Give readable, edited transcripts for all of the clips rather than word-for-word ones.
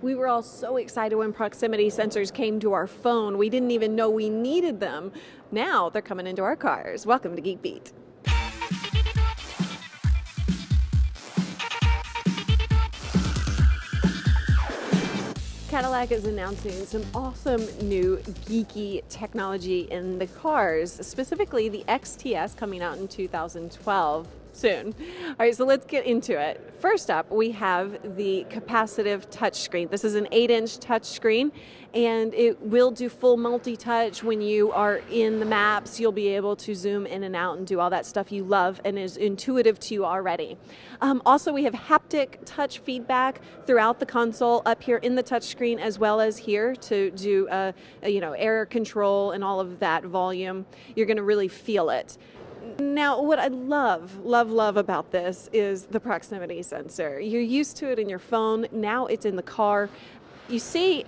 We were all so excited when proximity sensors came to our phone. We didn't even know we needed them. Now they're coming into our cars. Welcome to Geek Beat. Cadillac is announcing some awesome new geeky technology in the cars, specifically the XTS coming out in 2012 soon. All right, so let's get into it. First up, we have the capacitive touchscreen. This is an 8-inch touchscreen, and it will do full multi-touch. When you are in the maps, you'll be able to zoom in and out and do all that stuff you love and is intuitive to you already. Also, we have haptic touch feedback throughout the console, up here in the touchscreen, as well as here to do air control and all of that volume. You're going to really feel it. Now, what I love about this is the proximity sensor. You're used to it in your phone. Now it's in the car. You see,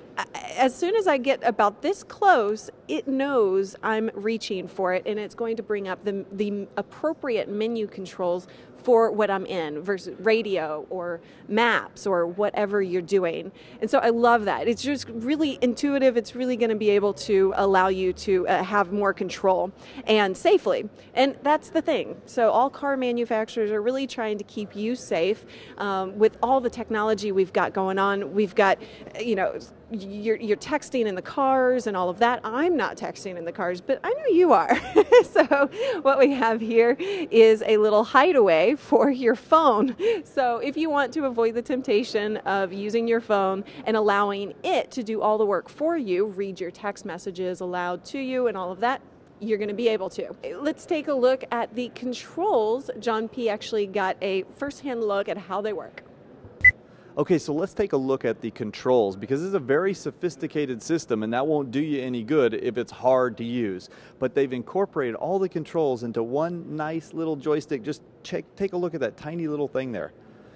as soon as I get about this close, it knows I'm reaching for it, and it's going to bring up the appropriate menu controls for what I'm in versus radio or maps or whatever you're doing. And so I love that. It's just really intuitive. It's really going to be able to allow you to have more control and safely. And that's the thing. So all car manufacturers are really trying to keep you safe with all the technology we've got going on. We've got, you're texting in the cars and all of that. I'm not texting in the cars, but I know you are. So what we have here is a little hideaway for your phone. So if you want to avoid the temptation of using your phone and allowing it to do all the work for you, read your text messages aloud to you and all of that, you're going to be able to. Let's take a look at the controls. John P. actually got a first-hand look at how they work. Okay, so let's take a look at the controls, because this is a very sophisticated system and that won't do you any good if it's hard to use. But they've incorporated all the controls into one nice little joystick. Just take a look at that tiny little thing there.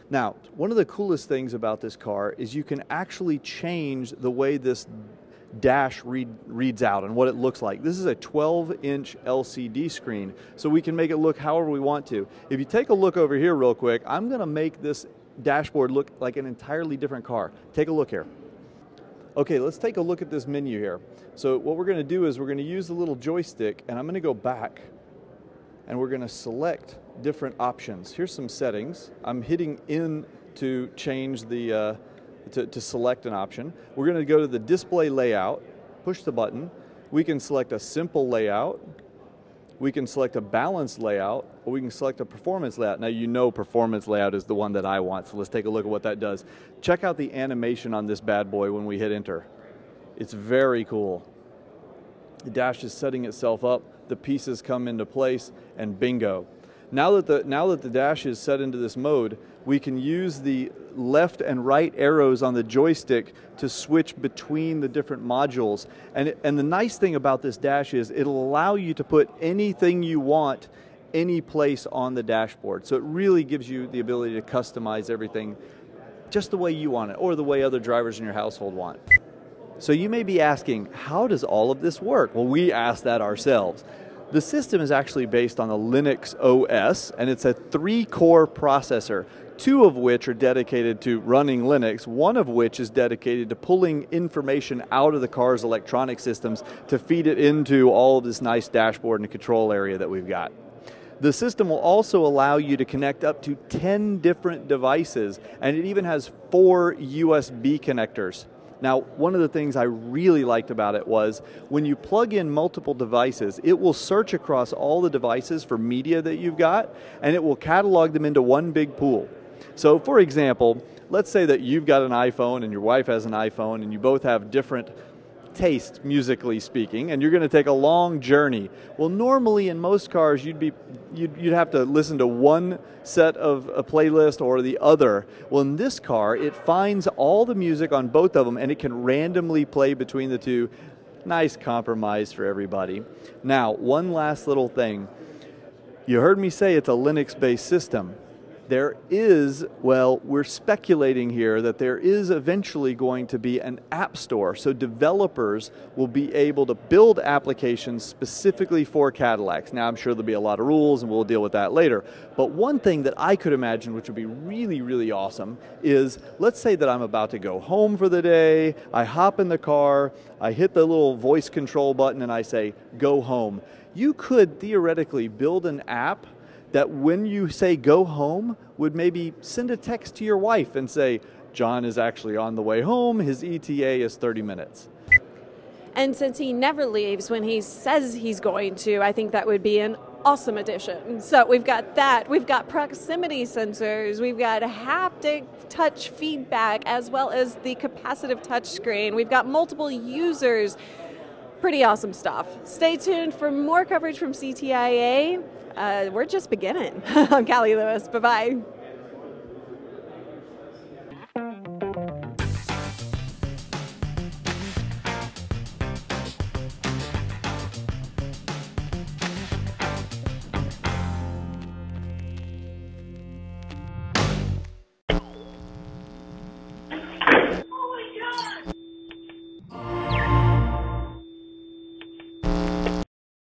Now, one of the coolest things about this car is you can actually change the way this dash reads out and what it looks like. This is a 12-inch LCD screen, so we can make it look however we want to. If you take a look over here real quick, I'm going to make this dashboard look like an entirely different car. Take a look here. Okay, let's take a look at this menu here. So what we're going to do is we're going to use the little joystick, and I'm going to go back and we're going to select different options. Here's some settings. I'm hitting in to change the to select an option. We're going to go to the display layout, push the button. We can select a simple layout. We can select a balanced layout, or we can select a performance layout. Now, you know performance layout is the one that I want, so let's take a look at what that does. Check out the animation on this bad boy when we hit enter. It's very cool. The dash is setting itself up, the pieces come into place, and bingo. Now that the dash is set into this mode, we can use the left and right arrows on the joystick to switch between the different modules. And the nice thing about this dash is it'll allow you to put anything you want any place on the dashboard. So it really gives you the ability to customize everything just the way you want it, or the way other drivers in your household want. So you may be asking, how does all of this work? Well, we asked that ourselves. The system is actually based on a Linux OS, and it's a 3-core processor, 2 of which are dedicated to running Linux, 1 of which is dedicated to pulling information out of the car's electronic systems to feed it into all of this nice dashboard and control area that we've got. The system will also allow you to connect up to 10 different devices, and it even has 4 USB connectors. Now, one of the things I really liked about it was when you plug in multiple devices, it will search across all the devices for media that you've got, and it will catalog them into one big pool. So, for example, let's say that you've got an iPhone and your wife has an iPhone, and you both have different tastes, musically speaking, and you're going to take a long journey. Well, normally in most cars, you'd have to listen to one set of a playlist or the other. Well, in this car, it finds all the music on both of them, and it can randomly play between the two. Nice compromise for everybody. Now, one last little thing. You heard me say it's a Linux-based system. There is, well, we're speculating here that there is eventually going to be an app store, so developers will be able to build applications specifically for Cadillacs. Now, I'm sure there'll be a lot of rules, and we'll deal with that later. But one thing that I could imagine, which would be really, really awesome, is let's say that I'm about to go home for the day, I hop in the car, I hit the little voice control button, and I say, go home. You could theoretically build an app that when you say go home would maybe send a text to your wife and say, John is actually on the way home, his ETA is 30 minutes. And since he never leaves when he says he's going to, I think that would be an awesome addition. So we've got that, we've got proximity sensors, we've got haptic touch feedback, as well as the capacitive touch screen. We've got multiple users. Pretty awesome stuff. Stay tuned for more coverage from CTIA. We're just beginning. I'm Callie Lewis. Bye-bye.